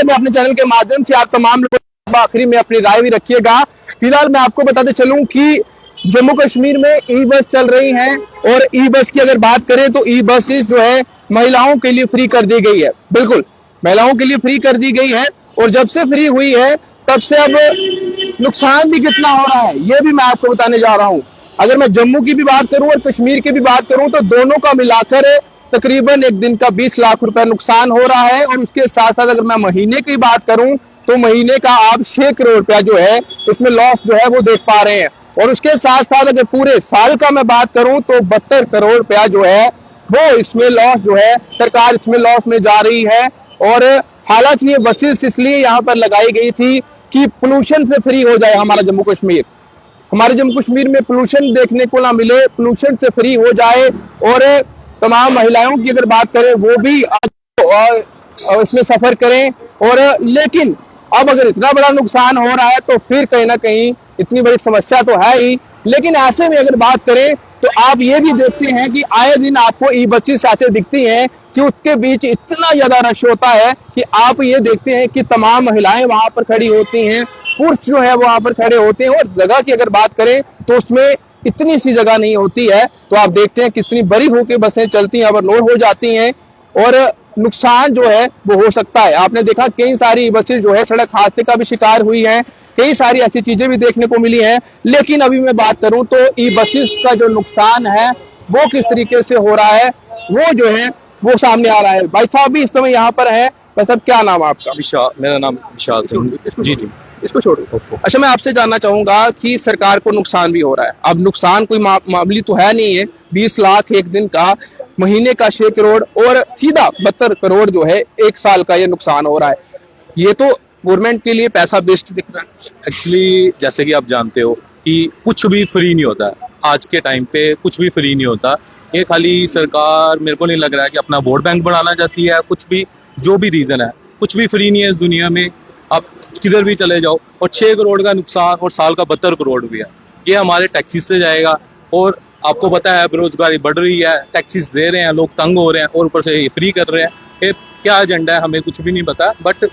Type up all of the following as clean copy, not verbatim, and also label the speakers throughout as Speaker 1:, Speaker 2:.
Speaker 1: में अपने चैनल के माध्यम से आप तमाम लोगों आखिरी में अपनी राय भी रखिएगा। फिलहाल मैं आपको बताते चलूं कि जम्मू कश्मीर में ई बस चल रही हैं और ई बस की अगर बात करें तो ई बसेस जो है महिलाओं के लिए फ्री कर दी गई है। बिल्कुल महिलाओं के लिए फ्री कर दी गई है और जब से फ्री हुई है तब से अब नुकसान भी कितना हो रहा है ये भी मैं आपको बताने जा रहा हूं। अगर मैं जम्मू की भी बात करूं और कश्मीर की भी बात करूं तो दोनों का मिलाकर तकरीबन एक दिन का 20 लाख रुपए नुकसान हो रहा है। और उसके साथ साथ अगर मैं महीने की बात करूं तो महीने का आप 6 करोड़ रुपया जो है इसमें लॉस जो है वो देख पा रहे हैं। और उसके साथ साथ अगर पूरे साल का मैं बात करूं तो 72 करोड़ रुपया जो है वो इसमें लॉस जो है सरकार इसमें लॉस में जा रही है। और हालांकि ये बसेस इसलिए यहाँ पर लगाई गई थी कि पोल्यूशन से फ्री हो जाए हमारा जम्मू कश्मीर, हमारे जम्मू कश्मीर में पोल्यूशन देखने को ना मिले, पोल्यूशन से फ्री हो जाए। और तमाम महिलाओं की अगर बात करें वो भी इसमें सफर करें। और लेकिन अब अगर इतना बड़ा नुकसान हो रहा है तो फिर कहीं ना कहीं इतनी बड़ी समस्या तो है ही। लेकिन ऐसे में अगर बात करें तो आप ये भी देखते हैं कि आए दिन आपको ई बसेस ऐसे दिखती हैं कि उसके बीच इतना ज्यादा रश होता है कि आप ये देखते हैं कि तमाम महिलाएं वहां पर खड़ी होती हैं, पुरुष जो है वहां पर खड़े होते हैं। और जगह की अगर बात करें तो उसमें इतनी सी जगह नहीं होती है। तो आप देखते हैं कितनी बड़ी होकर बसें चलती हैं, ओवरलोड हो जाती हैं और नुकसान जो है वो हो सकता है। आपने देखा कई सारी बसें जो है सड़क हादसे का भी शिकार हुई हैं, कई सारी ऐसी चीजें भी देखने को मिली हैं। लेकिन अभी मैं बात करूं तो ई बसेस का जो नुकसान है वो किस तरीके से हो रहा है वो जो है वो सामने आ रहा है। भाई साहब भी इस समय यहाँ पर है। भाई साहब क्या नाम है आपका?
Speaker 2: विशाल, मेरा नाम विशाल सिंह। जी जी,
Speaker 1: इसको छोड़ो। अच्छा, मैं आपसे जानना चाहूंगा कि सरकार को नुकसान भी हो रहा है। अब नुकसान कोई मामूली तो है नहीं है, 20 लाख एक दिन का, महीने का 6 करोड़ और सीधा 72 करोड़ जो है एक साल का ये नुकसान हो रहा है। ये तो गवर्नमेंट के लिए पैसा बेस्ट दिख रहा है।
Speaker 2: एक्चुअली जैसे कि आप जानते हो कि कुछ भी फ्री नहीं होता है आज के टाइम पे, कुछ भी फ्री नहीं होता। ये खाली सरकार, मेरे को नहीं लग रहा है कि अपना वोट बैंक बढ़ाना चाहती है। कुछ भी, जो भी रीजन है, कुछ भी फ्री नहीं है इस दुनिया में। आप किधर भी चले जाओ। और 6 करोड़ का नुकसान और साल का 72 करोड़ रुपया ये हमारे टैक्सीज से जाएगा। और आपको पता है बेरोजगारी बढ़ रही है, टैक्सीज दे रहे हैं, लोग तंग हो रहे हैं और ऊपर से ये फ्री कर रहे हैं। ये क्या एजेंडा है हमें कुछ भी नहीं पता, बट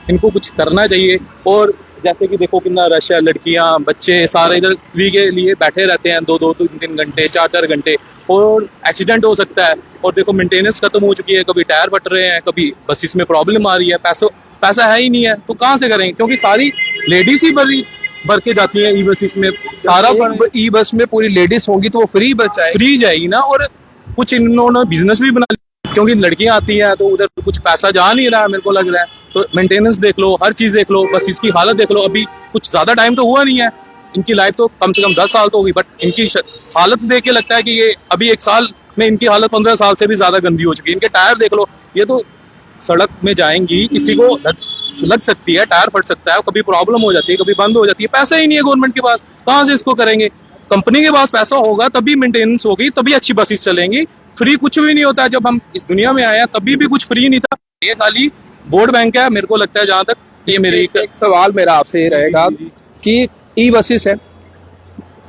Speaker 2: इनको कुछ करना चाहिए। और जैसे कि देखो कितना रश है, लड़कियां बच्चे सारे इधर फ्री के लिए बैठे रहते हैं 2-2 3-3 घंटे, 4-4 घंटे, और एक्सीडेंट हो सकता है। और देखो मेंटेनेंस खत्म हो चुकी है, कभी टायर फट रहे हैं, कभी बसेस में प्रॉब्लम आ रही है, पैसा है ही नहीं है तो कहाँ से करेंगे? क्योंकि सारी लेडीज ही भर के जाती है ई बसेस में। सारा
Speaker 1: ई बस में पूरी लेडीज होंगी तो वो फ्री
Speaker 2: जाएगी ना। और कुछ इन्होंने बिजनेस भी बना लिया, क्योंकि लड़कियां आती हैं तो उधर कुछ पैसा जा नहीं रहा है, मेरे को लग रहा है। तो मेंटेनेंस देख लो, हर चीज देख लो, बस इसकी हालत देख लो। अभी कुछ ज्यादा टाइम तो हुआ नहीं है, इनकी लाइफ तो कम से कम 10 साल तो होगी, बट इनकी हालत देख के लगता है कि ये अभी 1 साल में इनकी हालत 15 साल से भी ज्यादा गंदी हो चुकी है। इनके टायर देख लो, ये तो सड़क में जाएंगी, किसी को लग सकती है, टायर फट सकता है, कभी प्रॉब्लम हो जाती है, कभी बंद हो जाती है। पैसा ही नहीं है गवर्नमेंट के पास, कहाँ से इसको करेंगे? कंपनी के पास पैसा होगा तभी मेंटेनेंस होगी, तभी अच्छी बसेस चलेंगी। फ्री कुछ भी नहीं होता है। जब हम इस दुनिया में आए हैं तभी भी कुछ फ्री नहीं था। ये खाली वोट बैंक है, मेरे को लगता है। जहां तक ये मेरी
Speaker 1: एक सवाल मेरा आपसे ये रहेगा कि ई बसेस है,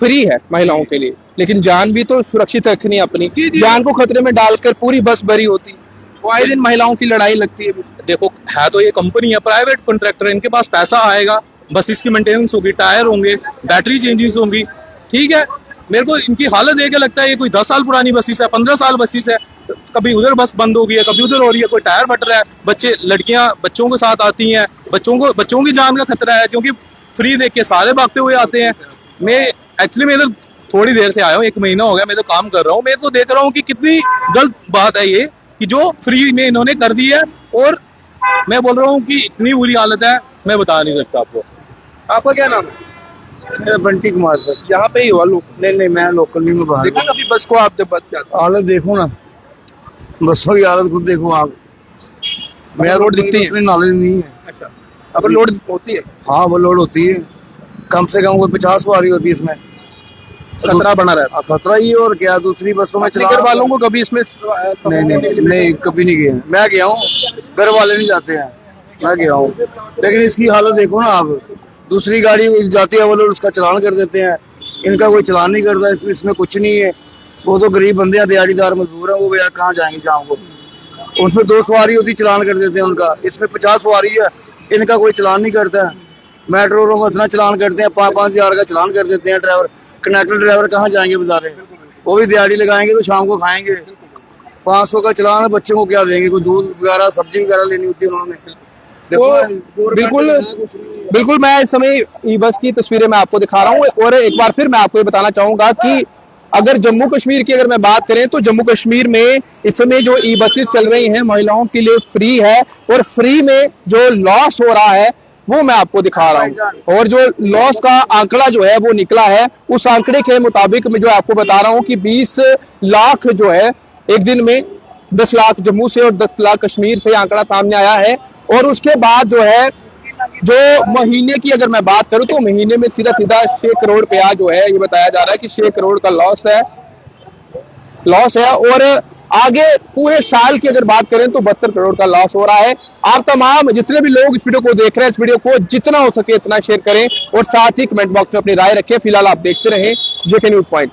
Speaker 1: फ्री है महिलाओं के लिए, लेकिन जान भी तो सुरक्षित रखनी है अपनी। जान को खतरे में डालकर पूरी बस भरी होती है, तो आए दिन महिलाओं की लड़ाई लगती है।
Speaker 2: देखो है तो ये कंपनी है, प्राइवेट कॉन्ट्रैक्टर है, इनके पास पैसा आएगा, बसेस की मेंटेनेंस होगी, टायर होंगे, बैटरी चेंजेस होंगी, ठीक है। मेरे को इनकी हालत देख के लगता है ये कोई 10 साल पुरानी बसेस है, 15 साल बसेस है। कभी उधर बस बंद हो गई है, कभी उधर हो रही है, कोई टायर फट रहा है, लड़कियां बच्चों के साथ आती हैं, बच्चों की जान का खतरा है, क्योंकि फ्री देख के सारे भागते हुए आते हैं। मैं एक्चुअली मैं इधर थोड़ी देर से आया हूँ, 1 महीना हो गया, मैं तो काम कर रहा हूँ। मैं तो देख रहा हूँ कि कितनी गलत बात है ये कि जो फ्री में इन्होंने कर दी है। और मैं बोल रहा हूँ कि इतनी बुरी हालत है, मैं बता नहीं सकता आपको।
Speaker 1: आपका क्या नाम है?
Speaker 3: मेरा बंटी कुमार सर।
Speaker 1: यहाँ पे ही हुआ लोग?
Speaker 3: नहीं, मैं लोकल नहीं, मैं बाहर।
Speaker 1: देखा कभी बस को आप जब बस जाते?
Speaker 3: हालत देखो ना, बसों की हालत खुद देखो आप।
Speaker 1: मैं रोड दिखती है,
Speaker 3: नॉलेज नहीं है।
Speaker 1: अच्छा, अब लोड होती है?
Speaker 3: हाँ, वो लोड होती है, कम से कम कोई 50 सवारी होती है इसमें।
Speaker 1: खतरा बना रहता है।
Speaker 3: खतरा ही, और क्या दूसरी बसों में
Speaker 1: घर वालों को कभी इसमें
Speaker 3: नहीं कभी नहीं गया। मैं गया हूँ, घर वाले नहीं जाते हैं, मैं गया हूँ। लेकिन इसकी हालत देखो ना आप, दूसरी गाड़ी जाती है वो लोग उसका चलान कर देते हैं, इनका कोई चलान नहीं करता। इसमें कुछ नहीं है। वो तो गरीब बंदे हैं, दिहाड़ीदार मजदूर हैं, वो भैया कहाँ जाएंगे शाम को। उसमें 2 सवारी होती चलान कर देते हैं उनका। इसमें 50 सवारी है, इनका कोई चलान नहीं करता है। मेट्रो को इतना चलान करते हैं, 5,000 का चलान कर देते हैं ड्राइवर। कंडक्टर ड्राइवर कहाँ जाएंगे बेचारे, वो भी दिहाड़ी लगाएंगे तो शाम को खाएंगे। 500 का चलान है, बच्चों को क्या देंगे, कोई दूध वगैरह सब्जी वगैरह लेनी होती है उन्होंने।
Speaker 1: तो बिल्कुल मैं इस समय ई बस की तस्वीरें मैं आपको दिखा रहा हूँ। और एक बार फिर मैं आपको ये बताना चाहूंगा कि अगर जम्मू कश्मीर की अगर मैं बात करें तो जम्मू कश्मीर में इस समय जो ई बसेस चल रही हैं महिलाओं के लिए फ्री है, और फ्री में जो लॉस हो रहा है वो मैं आपको दिखा रहा हूँ। और जो लॉस का आंकड़ा जो है वो निकला है, उस आंकड़े के मुताबिक मैं जो आपको बता रहा हूँ कि 20 लाख जो है एक दिन में 10 लाख जम्मू से और 10 लाख कश्मीर से आंकड़ा सामने आया है। और उसके बाद जो है जो महीने की अगर मैं बात करूं तो महीने में सीधा 6 करोड़ रुपया जो है ये बताया जा रहा है कि 6 करोड़ का लॉस है। और आगे पूरे साल की अगर बात करें तो 72 करोड़ का लॉस हो रहा है। आप तमाम जितने भी लोग इस वीडियो को देख रहे हैं, इस वीडियो को जितना हो सके इतना शेयर करें और साथ ही कमेंट बॉक्स में अपनी राय रखें। फिलहाल आप देखते रहें जेके न्यूज पॉइंट।